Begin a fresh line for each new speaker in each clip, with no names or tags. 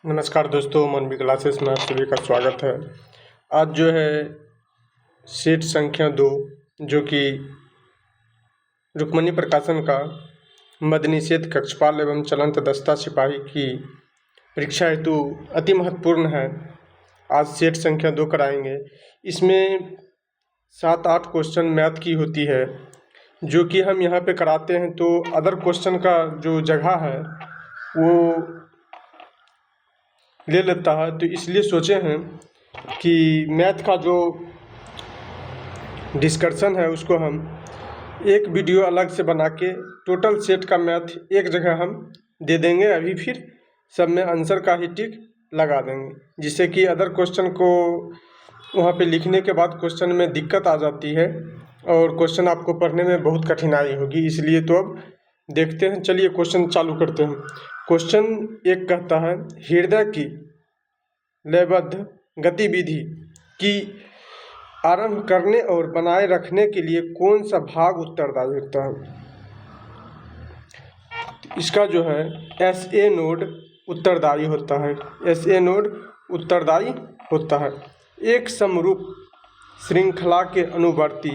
नमस्कार दोस्तों, मानवी क्लासेस में आप सभी का स्वागत है। आज जो है सेट संख्या 2 जो कि रुक्मणी प्रकाशन का मद्यनिषेध कक्षपाल एवं चलंत दस्ता सिपाही की परीक्षा हेतु अति महत्वपूर्ण है। आज सेट संख्या 2 कराएंगे। इसमें 7-8 क्वेश्चन मैथ की होती है जो कि हम यहाँ पे कराते हैं, तो अदर क्वेश्चन का जो जगह है वो ले लेता है। तो इसलिए सोचे हैं कि मैथ का जो डिस्कशन है उसको हम एक वीडियो अलग से बना के टोटल सेट का मैथ एक जगह हम दे देंगे। अभी फिर सब में आंसर का ही टिक लगा देंगे, जिससे कि अदर क्वेश्चन को वहाँ पे लिखने के बाद क्वेश्चन में दिक्कत आ जाती है और क्वेश्चन आपको पढ़ने में बहुत कठिनाई होगी। इसलिए तो अब देखते हैं, चलिए क्वेश्चन चालू करते हैं। क्वेश्चन एक कहता है, हृदय की लयबद्ध गतिविधि की आरंभ करने और बनाए रखने के लिए कौन सा भाग उत्तरदायी होता है। इसका जो है SA नोड उत्तरदायी होता है। SA नोड उत्तरदायी होता है। एक समरूप श्रृंखला के अनुवर्ती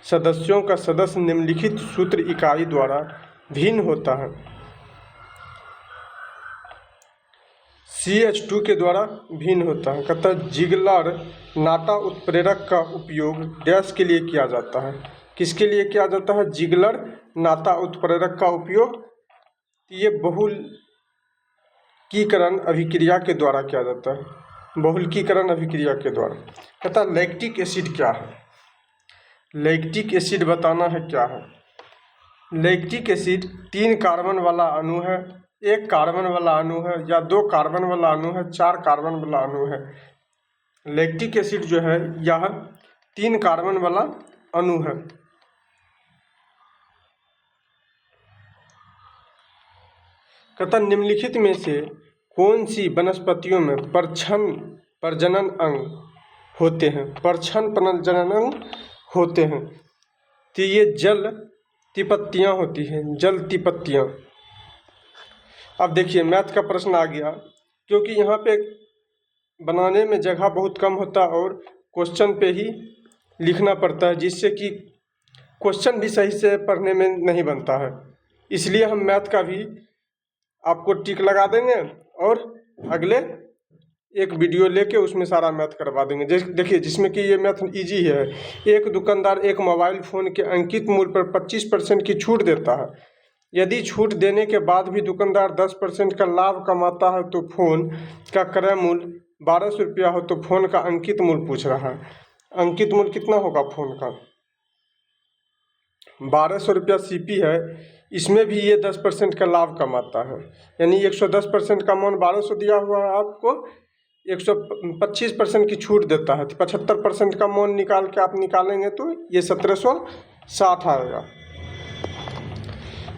सदस्यों का सदस्य निम्नलिखित सूत्र इकाई द्वारा भिन्न होता है। CH2 के द्वारा भिन्न होता है। कहता है जिगलर नाटा उत्प्रेरक का उपयोग डैश के लिए किया जाता है। किसके लिए किया जाता है? जिगलर नाटा उत्प्रेरक का उपयोग ये बहुलकीकरण अभिक्रिया के द्वारा किया जाता है। बहुलकीकरण अभिक्रिया के द्वारा। कहता है लैक्टिक एसिड क्या है? लैक्टिक एसिड बताना है क्या है। लैक्टिक एसिड 3 कार्बन वाला अणु है, 1 कार्बन वाला अणु है, या 2 कार्बन वाला अणु है, 4 कार्बन वाला अणु है। लैक्टिक एसिड जो है यह 3 कार्बन वाला अणु है। कहता निम्नलिखित में से कौन सी वनस्पतियों में प्रजनन अंग होते हैं? प्रच्छन्न प्रजनन अंग होते हैं तो ये जल तिपत्तियाँ होती हैं, जल तिपत्तियाँ। अब देखिए मैथ का प्रश्न आ गया, क्योंकि यहाँ पे बनाने में जगह बहुत कम होता और क्वेश्चन पे ही लिखना पड़ता है, जिससे कि क्वेश्चन भी सही से पढ़ने में नहीं बनता है। इसलिए हम मैथ का भी आपको टिक लगा देंगे और अगले एक वीडियो लेके उसमें सारा मैथ करवा देंगे। देखिए जिसमें कि ये मैथ इजी है। एक दुकानदार एक मोबाइल फ़ोन के अंकित मूल्य पर 25% की छूट देता है। यदि छूट देने के बाद भी दुकानदार 10% का लाभ कमाता है तो फ़ोन का क्रय मूल्य 1200 रुपया हो तो फ़ोन का अंकित मूल्य पूछ रहा है। अंकित मूल्य कितना होगा फ़ोन का? 1200 रुपया CP है, इसमें भी ये 10% का लाभ कमाता है। यानी 110% का मान 1200 दिया हुआ है, आपको 125% की छूट देता है तो 75% का मान निकाल के आप निकालेंगे तो ये 1760 आएगा।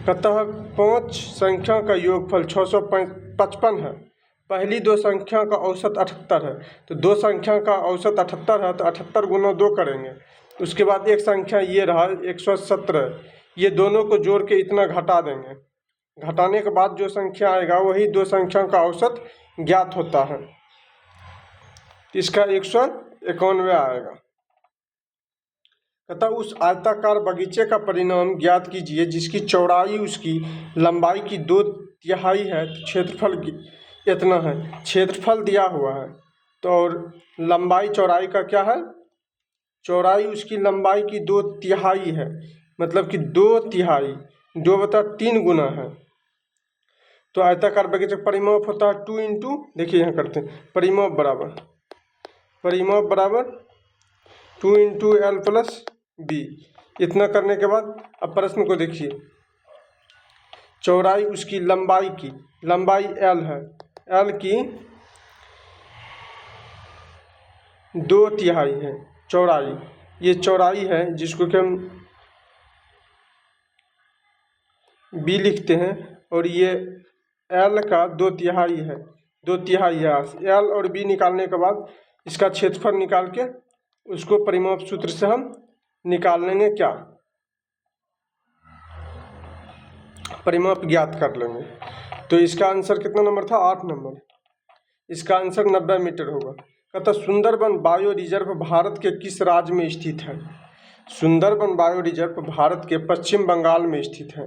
कहता है 5 संख्या का योगफल 655 है। पहली 2 संख्या का औसत 78 है। तो 2 संख्या का औसत 78 है तो 78 गुना 2 करेंगे। उसके बाद एक संख्या ये रहा 117, ये दोनों को जोड़ के इतना घटा देंगे। घटाने के बाद जो संख्या आएगा वही 2 संख्या का औसत ज्ञात होता है, इसका 191 आएगा। कहता उस आयताकार बगीचे का परिणाम ज्ञात कीजिए जिसकी चौड़ाई उसकी लंबाई की 2/3 है। तो क्षेत्रफल इतना है, क्षेत्रफल दिया हुआ है तो और लंबाई चौड़ाई का क्या है? चौड़ाई उसकी लंबाई की 2/3 है, मतलब कि 2/3 2/3 गुना है। तो आयताकार बगीचे का परिमाप होता है 2 इंटू, देखिए यहाँ करते हैं परिमाप बराबर 2 इंटू L प्लस B। इतना करने के बाद अब प्रश्न को देखिए, चौड़ाई उसकी लंबाई L है, L की 2/3 है चौड़ाई। ये चौड़ाई है जिसको कि हम B लिखते हैं, और ये L का 2/3 है, 2/3 है। L और B निकालने के बाद इसका क्षेत्रफल निकाल के उसको परिमाप सूत्र से हम निकाल लेंगे, क्या परिमाप ज्ञात कर लेंगे। तो इसका आंसर कितना नंबर था? 8 नंबर। इसका आंसर 90 मीटर होगा। कहता सुंदरबन बायो रिजर्व भारत के किस राज्य में स्थित है? सुंदरबन बायो रिजर्व भारत के पश्चिम बंगाल में स्थित है।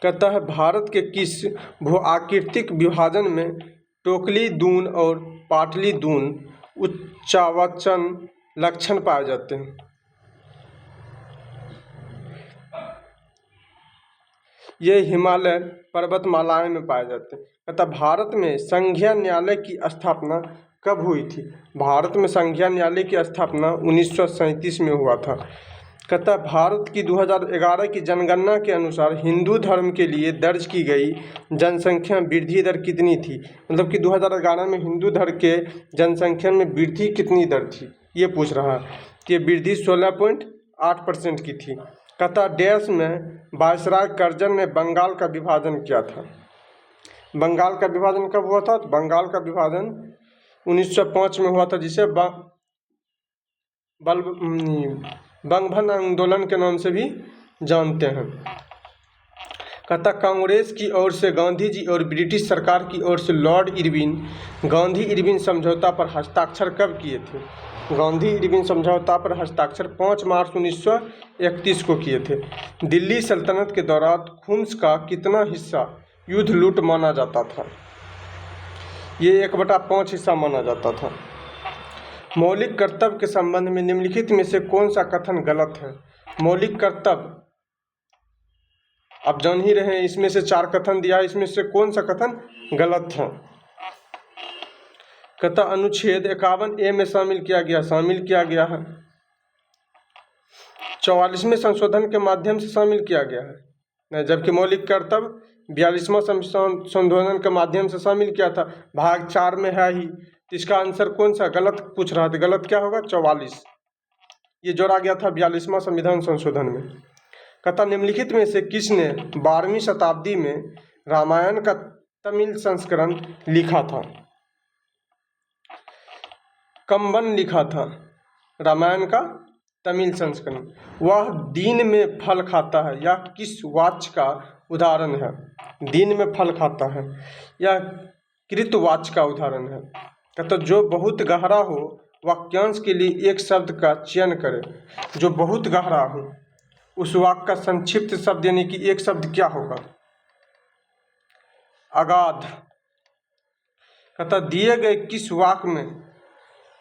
कहता है भारत के किस भू आकृतिक विभाजन में टोकली दून और पाटली दून उच्चावचन लक्षण पाए जाते हैं? ये हिमालय पर्वतमालाएं में पाए जाते हैं। कहता भारत में संघीय न्यायालय की स्थापना कब हुई थी? भारत में संघीय न्यायालय की स्थापना 1937 में हुआ था। कहता भारत की 2011 की जनगणना के अनुसार हिंदू धर्म के लिए दर्ज की गई जनसंख्या वृद्धि दर कितनी थी? मतलब कि 2011 में हिंदू धर्म के जनसंख्या में वृद्धि कितनी दर थी, ये पूछ रहा है। कि वृद्धि 16.8% की थी। कहता डैश में वायसराय कर्जन ने बंगाल का विभाजन किया था। बंगाल का विभाजन कब हुआ था? तो बंगाल का विभाजन 1905 में हुआ था, जिसे बंगभंग आंदोलन के नाम से भी जानते हैं। कहता कांग्रेस की ओर से गांधी जी और ब्रिटिश सरकार की ओर से लॉर्ड इरविन गांधी इरविन समझौता पर हस्ताक्षर कब किए थे? गांधी इरविन समझौता पर हस्ताक्षर 5 मार्च 1931 को किए थे। दिल्ली सल्तनत के दौरान खुम्स का कितना हिस्सा युद्ध लूट माना जाता था? ये 1/5 हिस्सा माना जाता था। मौलिक कर्तव्य के संबंध में निम्नलिखित में से कौन सा कथन गलत है? मौलिक कर्तव्य आप जान ही रहे हैं, इसमें से 4 कथन दिया है, इसमें से कौन सा कथन गलत है? कहता अनुच्छेद 51A में शामिल किया गया है। 44वें संशोधन के माध्यम से शामिल किया गया है, जबकि मौलिक कर्तव्य 42वां संशोधन के माध्यम से शामिल किया था। भाग 4 में है ही, तो इसका आंसर कौन सा गलत पूछ रहा था? गलत क्या होगा? 44। ये जोड़ा गया था 42वां संविधान संशोधन में। कहता निम्नलिखित में से किसने 12वीं शताब्दी में रामायण का तमिल संस्करण लिखा था? कंबन लिखा था रामायण का तमिल संस्करण। वह दिन में फल खाता है, यह किस वाक्य का उदाहरण है? दिन में फल खाता है, यह कृतवाच्य का उदाहरण है। कहता जो बहुत गहरा हो वाक्यांश के लिए एक शब्द का चयन करें। जो बहुत गहरा हो उस वाक्य का संक्षिप्त शब्द यानी कि एक शब्द क्या होगा? अगाध। कहता दिए गए किस वाक्य में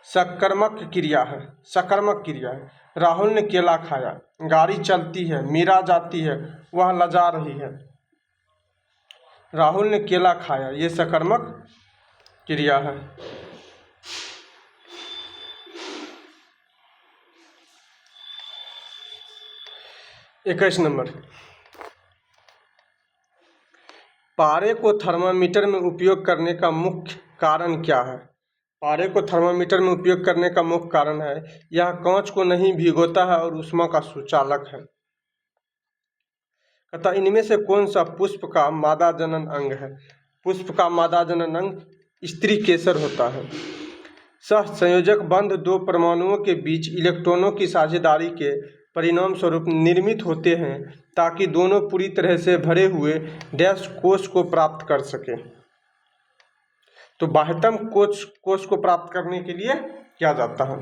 सकर्मक क्रिया है? राहुल ने केला खाया, गाड़ी चलती है, मीरा जाती है, वह लजा रही है। राहुल ने केला खाया, ये सकर्मक क्रिया है। इक्कीस नंबर, पारे को थर्मामीटर में उपयोग करने का मुख्य कारण क्या है? पारे को थर्मामीटर में उपयोग करने का मुख्य कारण है यह कांच को नहीं भिगोता है और ऊष्मा का सुचालक है। कहता इनमें से कौन सा पुष्प का मादा जनन अंग है? पुष्प का मादा जनन अंग स्त्री केसर होता है। सहसंयोजक बंध दो परमाणुओं के बीच इलेक्ट्रॉनों की साझेदारी के परिणाम स्वरूप निर्मित होते हैं ताकि दोनों पूरी तरह से भरे हुए डैश कोश को प्राप्त कर सके। तो बाह्यतम कोश को प्राप्त करने के लिए क्या जाता है?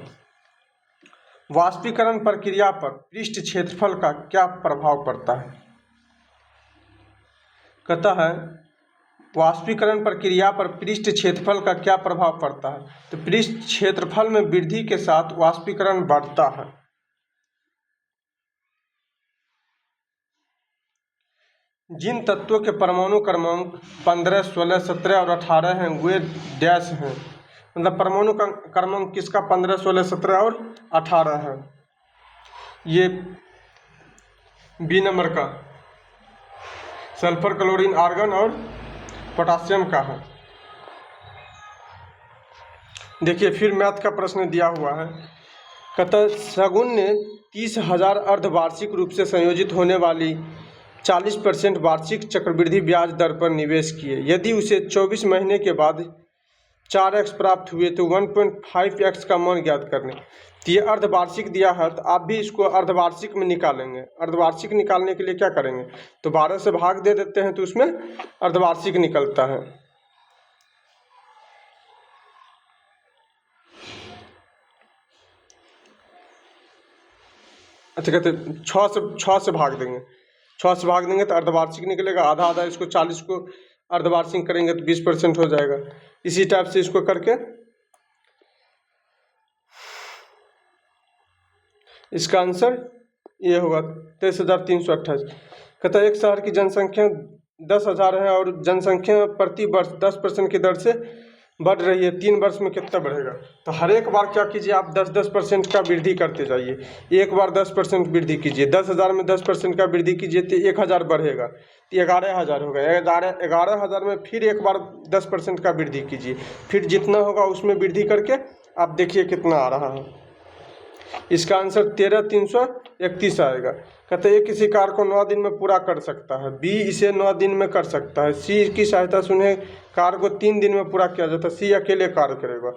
वाष्पीकरण प्रक्रिया पर पृष्ठ क्षेत्रफल का क्या प्रभाव पड़ता है? कहता है वाष्पीकरण प्रक्रिया पर पृष्ठ क्षेत्रफल का क्या प्रभाव पड़ता है? तो पृष्ठ क्षेत्रफल में वृद्धि के साथ वाष्पीकरण बढ़ता है। जिन तत्वों के परमाणु क्रमांक 15, 16, 17 और 18 हैं वे डैश हैं। मतलब परमाणु का क्रमांक किसका 15, 16, 17 और 18 है? ये बी नंबर का सल्फर, क्लोरीन, आर्गन और पोटासियम का है। देखिए फिर मैथ का प्रश्न दिया हुआ है। कहता शगुन ने 30,000 अर्धवार्षिक रूप से संयोजित होने वाली 40% वार्षिक चक्रवृद्धि ब्याज दर पर निवेश किए। यदि उसे 24 महीने के बाद 4x प्राप्त हुए तो 1.5x का मान ज्ञात करने। तो ये अर्धवार्षिक दिया है, तो आप भी इसको अर्धवार्षिक में निकालेंगे। अर्धवार्षिक निकालने के लिए क्या करेंगे, तो 12 से भाग दे देते हैं तो उसमें अर्धवार्षिक निकलता है। अच्छा कहते 6 से भाग देंगे, 6 से भाग देंगे तो अर्धवार्षिक निकलेगा। आधा आधा इसको 40 को अर्धवार्षिक करेंगे तो 20% हो जाएगा। इसी टाइप से इसको करके इसका आंसर ये होगा 23,328। कहता है एक शहर की जनसंख्या 10,000 है और जनसंख्या प्रति वर्ष 10% की दर से बढ़ रही है, 3 वर्ष में कितना बढ़ेगा। तो हर एक बार क्या कीजिए, आप 10% का वृद्धि करते जाइए। एक बार 10% वृद्धि कीजिए, 10,000 में 10% का वृद्धि कीजिए तो 1,000 बढ़ेगा, तो 11,000 होगा। 11,000 में फिर एक बार 10% का वृद्धि कीजिए, फिर जितना होगा उसमें वृद्धि करके आप देखिए कितना आ रहा है। इसका आंसर 13,331 आएगा। कहते हैं किसी कार्य को 9 दिन में पूरा कर सकता है, बी इसे 9 दिन में कर सकता है, सी की सहायता से उन्हें कार्य को 3 दिन में पूरा किया जाता है, सी अकेले कार्य करेगा।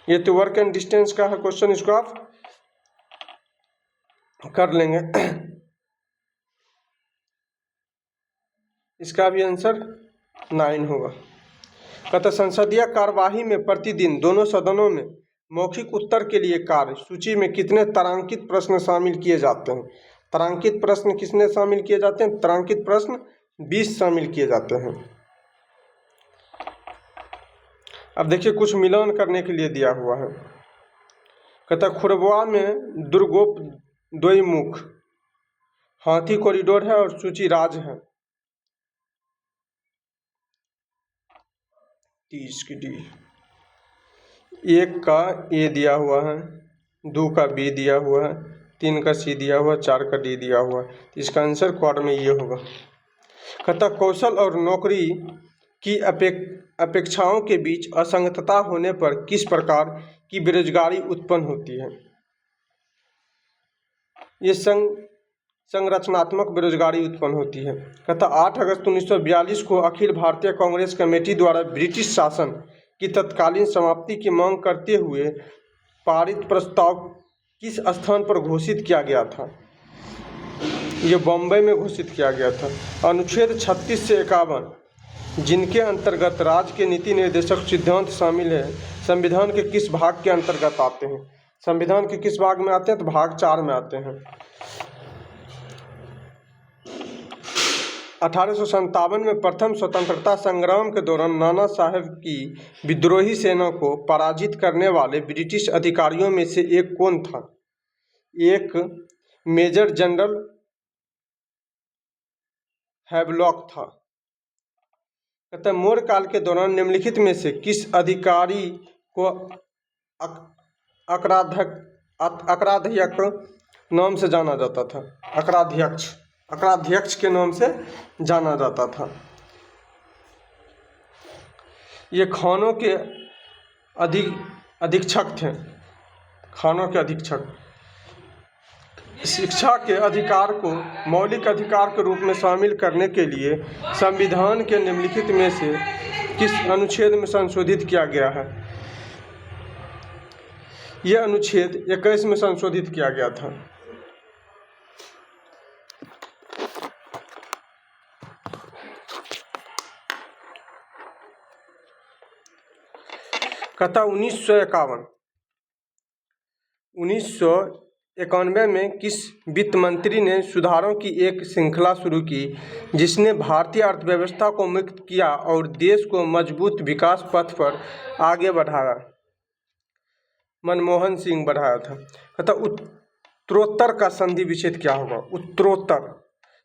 ये तो वर्क एंड डिस्टेंस का है क्वेश्चन, इसको आप कर लेंगे। इसका भी आंसर 9 होगा। कहते संसदीय कार्यवाही में प्रतिदिन दोनों सदनों में मौखिक उत्तर के लिए कार्य सूची में कितने तारांकित प्रश्न शामिल किए जाते हैं। तारांकित प्रश्न किसने शामिल किए जाते हैं, तारांकित प्रश्न 20 शामिल किए जाते हैं। अब देखिए कुछ मिलान करने के लिए दिया हुआ है। कहता खुरबुआ में दुर्गोप द्वैमुख, हाथी कॉरिडोर है और सूची राज है। 30 की डी, 1 का ए दिया हुआ है, 2 का बी दिया हुआ है, 3 का सी दिया हुआ, 4 का डी दिया हुआ है। इसका आंसर क्वाड में ये होगा। कहता कौशल और नौकरी की अपेक्षाओं के बीच असंगतता होने पर किस प्रकार की बेरोजगारी उत्पन्न होती है। ये संरचनात्मक बेरोजगारी उत्पन्न होती है। कहता 8 अगस्त 1942 को अखिल भारतीय कांग्रेस कमेटी द्वारा ब्रिटिश शासन की तत्कालीन समाप्ति की मांग करते हुए पारित प्रस्ताव किस स्थान पर घोषित किया गया था। ये बॉम्बे में घोषित किया गया था। अनुच्छेद 36 से 51 जिनके अंतर्गत राज्य के नीति निर्देशक सिद्धांत शामिल है, संविधान के किस भाग के अंतर्गत आते हैं। संविधान के किस भाग में आते हैं, तो भाग 4 में आते हैं। 1857 में प्रथम स्वतंत्रता संग्राम के दौरान नाना साहेब की विद्रोही सेना को पराजित करने वाले ब्रिटिश अधिकारियों में से एक कौन था। एक मेजर जनरल हैवलॉक था। कहते हैं मौर्य काल के दौरान निम्नलिखित में से किस अधिकारी को अकराध्यक्ष नाम से जाना जाता था। अकराध्यक्ष के नाम से जाना जाता था। ये खानों के अधीक्षक थे। खानों के अधीक्षक शिक्षा के अधिकार को मौलिक अधिकार के रूप में शामिल करने के लिए संविधान के निम्नलिखित में से किस अनुच्छेद में संशोधित किया गया है। यह अनुच्छेद 21 में संशोधित किया गया था। कहता 1991 में किस वित्त मंत्री ने सुधारों की एक श्रृंखला शुरू की जिसने भारतीय अर्थव्यवस्था को मुक्त किया और देश को मजबूत विकास पथ पर आगे बढ़ाया। मनमोहन सिंह बढ़ाया था। कहता उत्तरोत्तर का संधि विच्छेद क्या होगा। उत्तरोत्तर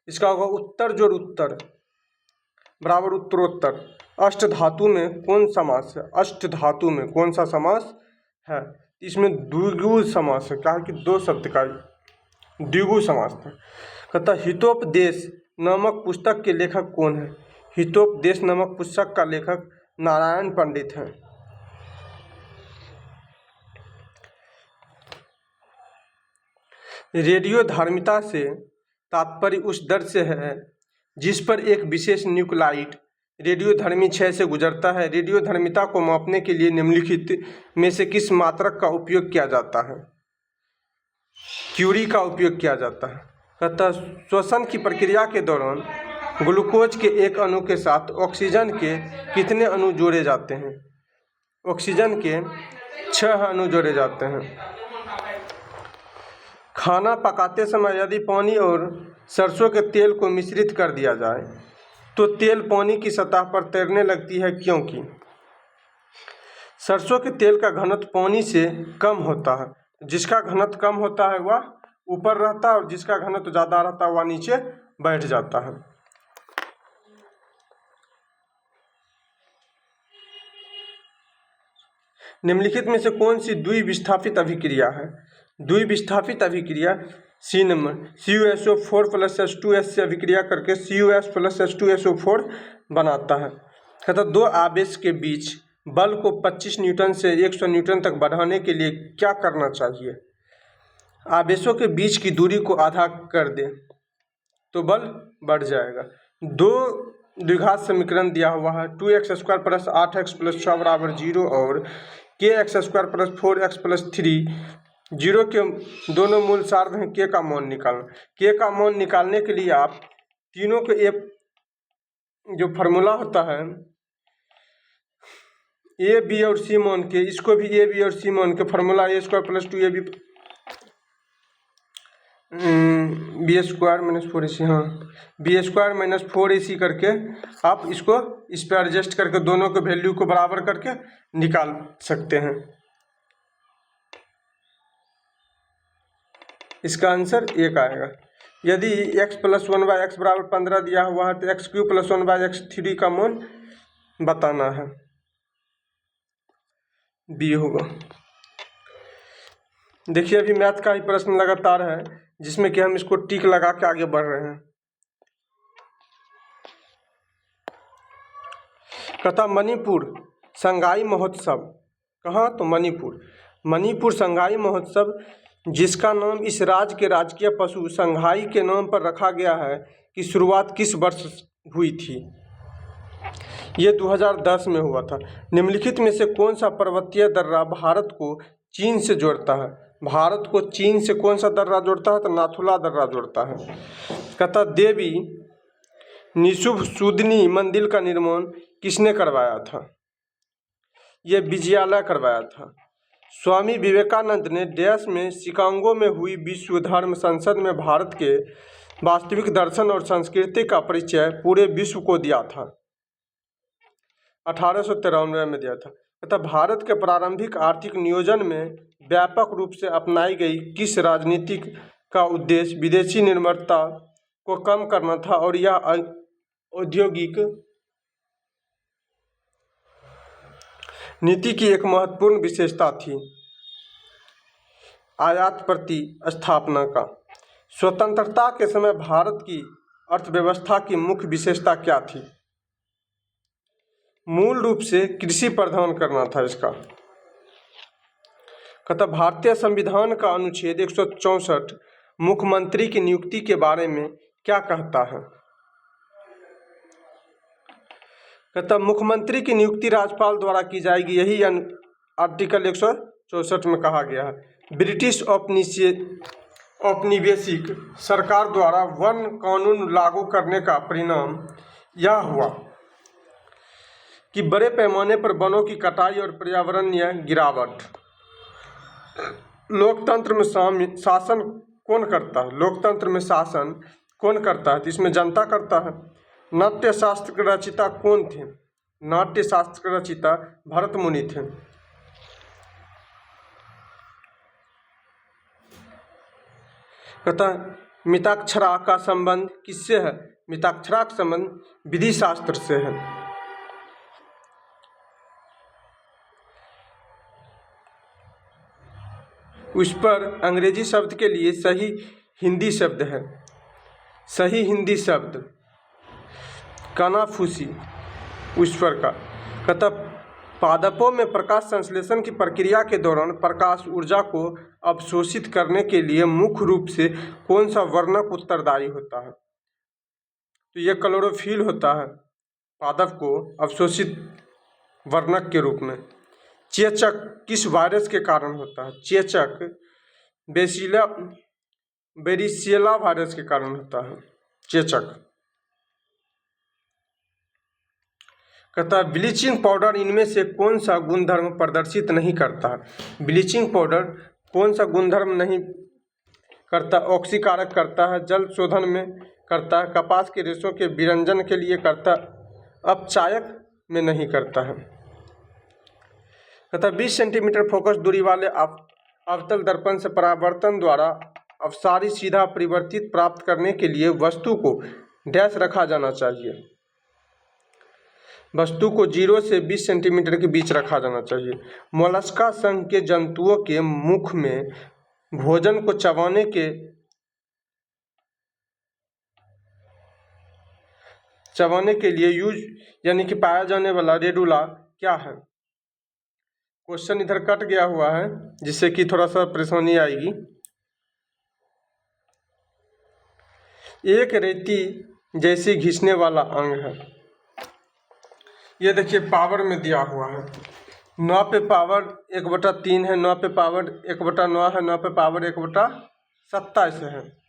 इसका होगा उत्तर जोड़ उत्तर बराबर उत्तरोत्तर। अष्ट धातु में कौन समास है। अष्ट धातु में कौन सा समास है। इसमें द्विगु समास है, क्या है कि 2 शब्द का द्विगु समास था। कहता हितोपदेश नामक पुस्तक के लेखक कौन है। हितोपदेश नामक पुस्तक का लेखक नारायण पंडित है। रेडियोधर्मिता से तात्पर्य उस दर से है जिस पर एक विशेष न्यूक्लाइड रेडियोधर्मी क्षय से गुजरता है। रेडियोधर्मिता को मापने के लिए निम्नलिखित में से किस मात्रक का उपयोग किया जाता है? क्यूरी का उपयोग किया जाता है। अतः श्वसन की प्रक्रिया के दौरान ग्लूकोज के एक अणु के साथ ऑक्सीजन के कितने अणु जोड़े जाते हैं? ऑक्सीजन के 6 अणु जोड़े जाते हैं। खाना पकाते समय यदि पानी और सरसों के तेल को मिश्रित कर दिया जाए तो तेल पानी की सतह पर तैरने लगती है, क्योंकि सरसों के तेल का घनत्व पानी से कम होता है। जिसका घनत्व कम होता है वह ऊपर रहता है और जिसका घनत्व ज़्यादा रहता है वह नीचे बैठ जाता है। निम्नलिखित में से कौन सी द्विविस्थापित अभिक्रिया है? द्विविस्थापित अभिक्रिया सी नंबर CuSO4 + H2S से अभिक्रिया करके CuS + H2SO4 बनाता है। तथा दो आवेश के बीच बल को 25 न्यूटन से 100 न्यूटन तक बढ़ाने के लिए क्या करना चाहिए? आवेशों के बीच की दूरी को आधा कर दें तो बल बढ़ जाएगा। दो द्विघात समीकरण दिया हुआ है 2x² + 8x + 6 = 0 और kx² + 4x + 3 0 के दोनों मूल सार्ध हैं। k का मान निकालना। k का मान निकालने के लिए आप तीनों के जो फार्मूला होता है a b और c मान के, इसको भी a b और c मान के formula a² + 2ab b² - 4ac, हाँ b² - 4ac करके आप इसको इस पर एडजस्ट करके दोनों के वैल्यू को बराबर करके निकाल सकते हैं। इसका आंसर 1 आएगा। यदि x + 1/x = 15 दिया हुआ है तो x³ + 1/x3 का मान बताना है, b होगा। देखिए अभी मैथ का ही प्रश्न लगातार है जिसमें कि हम इसको टिक लगा के आगे बढ़ रहे हैं। कथा मणिपुर संगाई महोत्सव कहाँ? तो मणिपुर संगाई महोत्सव, जिसका नाम इस राज्य के राजकीय पशु संघाई के नाम पर रखा गया है, की शुरुआत किस वर्ष हुई थी? ये 2010 में हुआ था। निम्नलिखित में से कौन सा पर्वतीय दर्रा भारत को चीन से जोड़ता है? भारत को चीन से कौन सा दर्रा जोड़ता है? तो नाथुला दर्रा जोड़ता है। कहता देवी निशुभसूदिनी मंदिर का निर्माण किसने करवाया था? ये विजयालय करवाया था। स्वामी विवेकानंद ने डैश में शिकागो में हुई विश्व धर्म संसद में भारत के वास्तविक दर्शन और संस्कृति का परिचय पूरे विश्व को दिया था। 1893 में दिया था। तथा भारत के प्रारंभिक आर्थिक नियोजन में व्यापक रूप से अपनाई गई किस राजनीति का उद्देश्य विदेशी निर्भरता को कम करना था और यह औद्योगिक नीति की एक महत्वपूर्ण विशेषता थी। आयात प्रति स्थापना का। स्वतंत्रता के समय भारत की अर्थव्यवस्था की मुख्य विशेषता क्या थी? मूल रूप से कृषि प्रधान करना था इसका। कहता भारतीय संविधान का अनुच्छेद 164 मुख्यमंत्री की नियुक्ति के बारे में क्या कहता है? कहता मुख्यमंत्री की नियुक्ति राज्यपाल द्वारा की जाएगी, यही आर्टिकल 164 में कहा गया है। ब्रिटिश औपनिवेशिक सरकार द्वारा वन कानून लागू करने का परिणाम यह हुआ कि बड़े पैमाने पर वनों की कटाई और पर्यावरणीय गिरावट। लोकतंत्र में शासन कौन करता है? लोकतंत्र में शासन कौन करता है? तो इसमें जनता करता है। नाट्य शास्त्र के रचिता कौन थे? नाट्य शास्त्र के रचिता भरत मुनि थे। कहता मिताक्षरा का संबंध किससे है? मिताक्षरा का संबंध विधि शास्त्र से है। उस पर अंग्रेजी शब्द के लिए सही हिंदी शब्द है। सही हिंदी शब्द कानाफूसी उस पर का। कहता पादपों में प्रकाश संश्लेषण की प्रक्रिया के दौरान प्रकाश ऊर्जा को अवशोषित करने के लिए मुख्य रूप से कौन सा वर्णक उत्तरदायी होता है? तो यह क्लोरोफिल होता है। पादप को अवशोषित वर्णक के रूप में। चेचक किस वायरस के कारण होता है? चेचक बेरिसेला वायरस के कारण होता है चेचक। कहता है ब्लीचिंग पाउडर इनमें से कौन सा गुणधर्म प्रदर्शित नहीं करता? ब्लीचिंग पाउडर कौन सा गुणधर्म नहीं करता? ऑक्सीकारक करता है, जल शोधन में करता है, कपास के रेशों के विरंजन के लिए करता, अपचायक में नहीं करता है। कहता 20 सेंटीमीटर फोकस दूरी वाले अवतल दर्पण से परावर्तन द्वारा अपसारी सीधा परिवर्तित प्राप्त करने के लिए वस्तु को डैश रखा जाना चाहिए। वस्तु को 0 से 20 सेंटीमीटर के बीच रखा जाना चाहिए। मोलस्का संघ के जंतुओं के मुख में भोजन को चबाने के लिए यूज यानी कि पाया जाने वाला रेडुला क्या है? क्वेश्चन इधर कट गया हुआ है जिससे कि थोड़ा सा परेशानी आएगी। एक रेती जैसी घिसने वाला अंग है। ये देखिए पावर में दिया हुआ है, 9 पे पावर 1/3 है, 9 पे पावर 1/9 है, 9 पे पावर 1/27 है।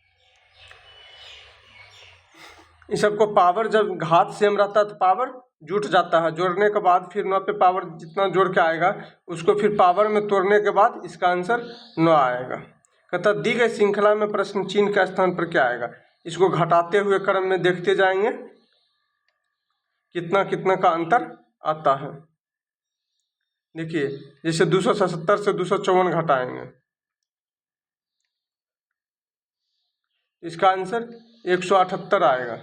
इन सबको पावर जब घात सेम रहता है तो पावर जुट जाता है, जोड़ने के बाद फिर 9 पे पावर जितना जोड़ के आएगा उसको फिर पावर में तोड़ने के बाद इसका आंसर 9 आएगा। कहता दी गई श्रृंखला में प्रश्न चिन्ह के स्थान पर क्या आएगा? इसको घटाते हुए क्रम में देखते जाएंगे कितना कितना का अंतर आता है। देखिए जैसे 277 से 254 घटाएंगे, इसका आंसर 178 आएगा।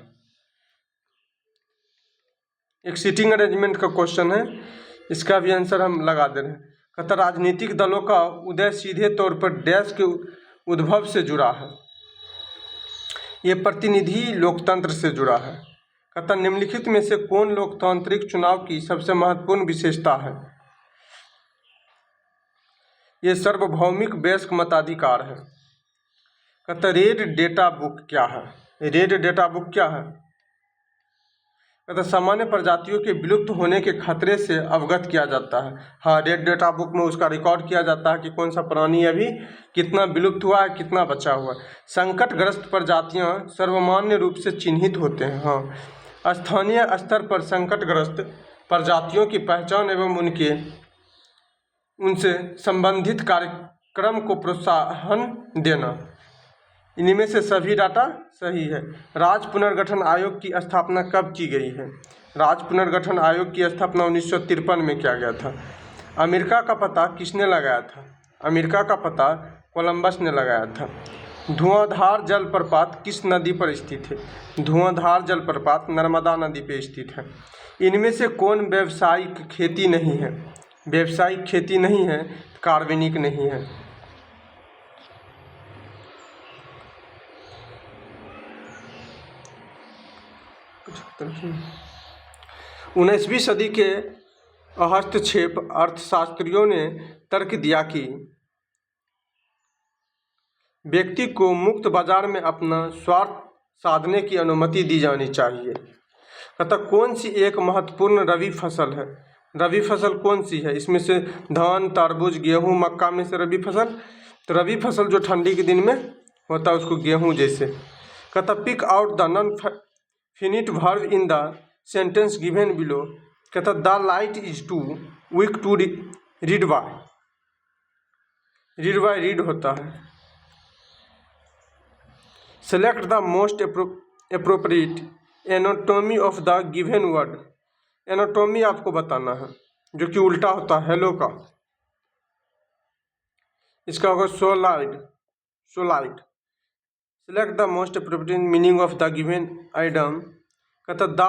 एक सीटिंग अरेंजमेंट का क्वेश्चन है, इसका भी आंसर हम लगा दे रहे हैं। कहता राजनीतिक दलों का उदय सीधे तौर पर डैश के उद्भव से जुड़ा है। ये प्रतिनिधि लोकतंत्र से जुड़ा है। कहता निम्नलिखित में से कौन लोकतांत्रिक चुनाव की सबसे महत्वपूर्ण विशेषता है? ये सार्वभौमिक वयस्क मताधिकार है। कहता रेड डेटा बुक क्या है? रेड डेटा बुक क्या है? कहता सामान्य प्रजातियों के विलुप्त होने के खतरे से अवगत किया जाता है। हाँ, रेड डेटा बुक में उसका रिकॉर्ड किया जाता है कि कौन सा प्राणी अभी कितना विलुप्त हुआ है, कितना बचा हुआ है। संकटग्रस्त प्रजातियां सर्वमान्य रूप से चिन्हित होते हैं। हाँ, स्थानीय स्तर पर संकटग्रस्त प्रजातियों की पहचान एवं उनसे संबंधित कार्यक्रम को प्रोत्साहन देना, इनमें से सभी डाटा सही है। राज्य पुनर्गठन आयोग की स्थापना कब की गई है? राज्य पुनर्गठन आयोग की स्थापना 1953 में किया गया था। अमेरिका का पता किसने लगाया था? अमेरिका का पता कोलंबस ने लगाया था। धुआंधार जलप्रपात किस नदी पर स्थित है? धुआंधार जलप्रपात नर्मदा नदी पर स्थित है। इनमें से कौन व्यावसायिक खेती नहीं है? व्यावसायिक खेती नहीं है, कार्बनिक नहीं है। 19वीं सदी के हस्तक्षेप अर्थशास्त्रियों ने तर्क दिया कि व्यक्ति को मुक्त बाजार में अपना स्वार्थ साधने की अनुमति दी जानी चाहिए। कहता कौन सी एक महत्वपूर्ण रबी फसल है? रबी फसल कौन सी है? इसमें से धान, तरबूज, गेहूं, मक्का में से रबी फसल, तो रबी फसल जो ठंडी के दिन में होता है उसको गेहूं जैसे। कहता pick out the non finite verb in the sentence given below. कहता the light is too weak to read by. Read होता है। Select the most appropriate antonym of the given word. Antonym आपको बताना है जो कि उल्टा होता है हेलो का। इसका होगा solid. Select the most appropriate meaning of the given item. कहता द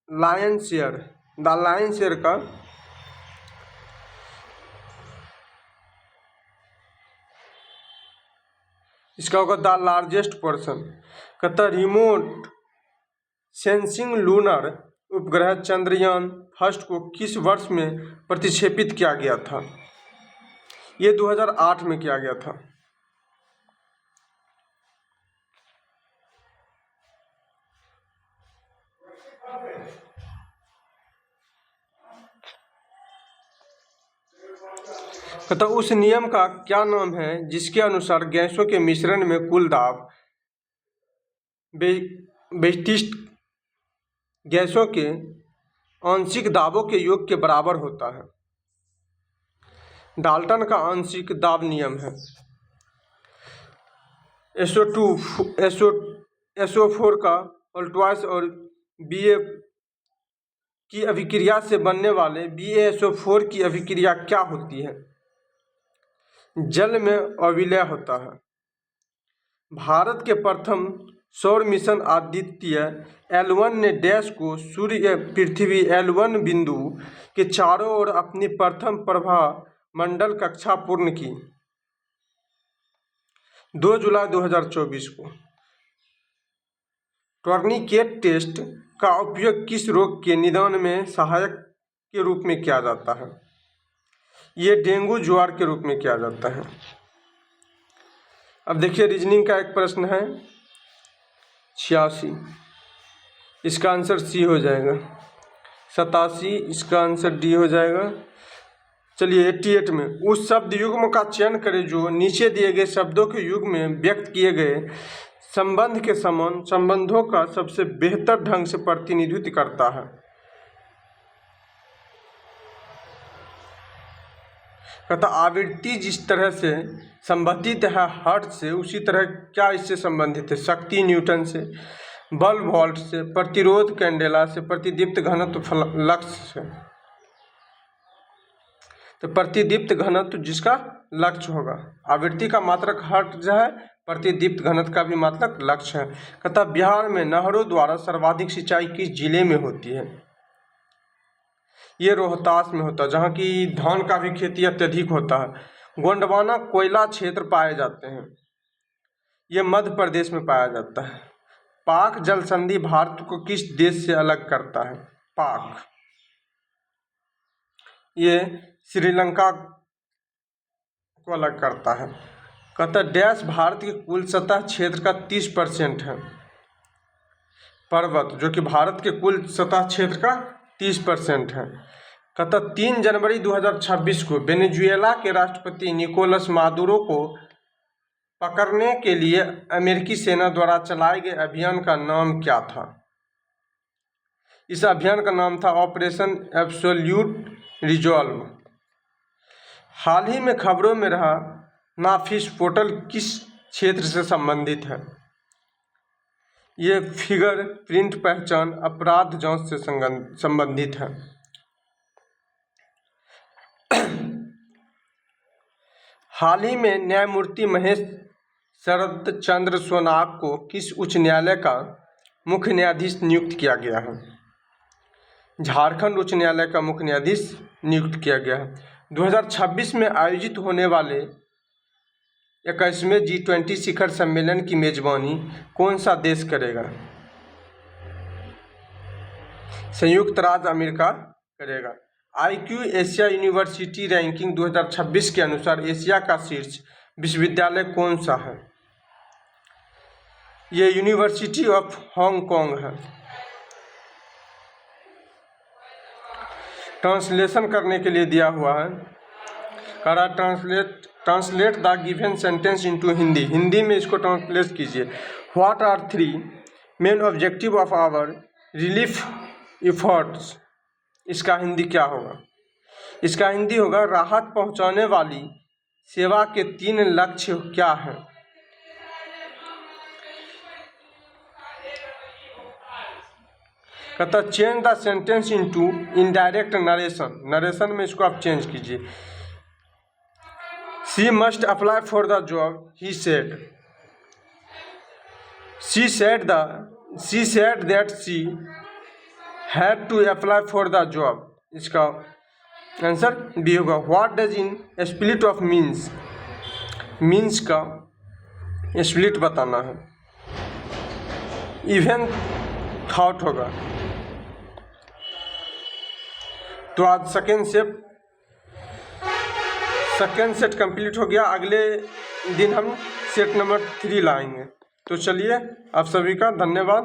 लायन शेयर का इसका होगा द लार्जेस्ट पर्सन। कहता रिमोट सेंसिंग लूनर उपग्रह चंद्रयान फर्स्ट को किस वर्ष में प्रतिक्षेपित किया गया था? ये 2008 में किया गया था। तो उस नियम का क्या नाम है जिसके अनुसार गैसों के मिश्रण में कुल दाब विशिष्ट गैसों के आंशिक दाबों के योग के बराबर होता है? डाल्टन का आंशिक दाब नियम है। SO4 का ऑल्टवाइस और BA की अभिक्रिया से बनने वाले BaSO4 की अभिक्रिया क्या होती है? जल में अविलय होता है। भारत के प्रथम सौर मिशन आदित्य L1 ने डैश को सूर्य पृथ्वी L1 बिंदु के चारों ओर अपनी प्रथम प्रभा मंडल कक्षा पूर्ण की 2 जुलाई 2024 को। टूर्निकेट टेस्ट का उपयोग किस रोग के निदान में सहायक के रूप में किया जाता है? ये डेंगू ज्वार के रूप में किया जाता है। अब देखिए रीजनिंग का एक प्रश्न है 86, इसका आंसर सी हो जाएगा। 87, इसका आंसर डी हो जाएगा। चलिए 88 में उस शब्द युग्म का चयन करें जो नीचे दिए गए शब्दों के युग में व्यक्त किए गए संबंध के समान संबंधों का सबसे बेहतर ढंग से प्रतिनिधित्व करता है। कहता आवृत्ति जिस तरह से संबंधित है हर्ट्ज से, उसी तरह क्या इससे संबंधित है? शक्ति न्यूटन से, बल वोल्ट से, प्रतिरोध कैंडेला से, प्रतिदीप्त घनत्व लक्स से। तो प्रतिदीप्त घनत्व जिसका लक्ष्य होगा। आवृत्ति का मात्रक हर्ट्ज है, प्रतिदीप्त घनत्व का भी मात्रक लक्ष्य है। कहता बिहार में नहरों द्वारा सर्वाधिक सिंचाई किस जिले में होती है? ये रोहतास में होता है, जहाँ की धान का भी खेती अत्यधिक होता है। गोंडवाना कोयला क्षेत्र पाए जाते हैं, ये मध्य प्रदेश में पाया जाता है। पाक जल संधि भारत को किस देश से अलग करता है? पाक, ये श्रीलंका को अलग करता है। कहता डैश भारत के कुल सतह क्षेत्र का 30% है। पर्वत, जो कि भारत के कुल सतह क्षेत्र का 30% है। कहता 3 जनवरी 2026 को वेनेजुएला के राष्ट्रपति निकोलस मादुरो को पकड़ने के लिए अमेरिकी सेना द्वारा चलाए गए अभियान का नाम क्या था? इस अभियान का नाम था ऑपरेशन एब्सोल्यूट रिजॉल्व। हाल ही में खबरों में रहा नाफिस पोर्टल किस क्षेत्र से संबंधित है? ये फिगर प्रिंट पहचान अपराध जांच से संबंधित है। हाल ही में न्यायमूर्ति महेश शरद चंद्र सोनाग को किस उच्च न्यायालय का मुख्य न्यायाधीश नियुक्त किया गया है? झारखंड उच्च न्यायालय का मुख्य न्यायाधीश नियुक्त किया गया है। 2026 में आयोजित होने वाले 21वें G20 शिखर सम्मेलन की मेजबानी कौन सा देश करेगा? संयुक्त राज्य अमेरिका करेगा। IQ एशिया यूनिवर्सिटी रैंकिंग 2026 के अनुसार एशिया का शीर्ष विश्वविद्यालय कौन सा है? ये यूनिवर्सिटी ऑफ हांगकांग है। ट्रांसलेशन करने के लिए दिया हुआ है, कह रहा translate the given sentence into Hindi. Hindi में इसको ट्रांसलेट कीजिए। What are 3 main objective of our relief efforts? इसका हिंदी क्या होगा? इसका हिंदी होगा राहत पहुंचाने वाली सेवा के 3 लक्ष्य क्या हैं? कहता change the sentence into indirect narration. Narration में इसको आप चेंज कीजिए। She must apply for the job he said. She said that she had to apply for the job. इसका आंसर बी होगा। What does in spite of means? Means का spite बताना है। Even thought होगा। तो आज second set complete हो गया। अगले दिन हम सेट नंबर 3 लाएंगे। तो चलिए आप सभी का धन्यवाद।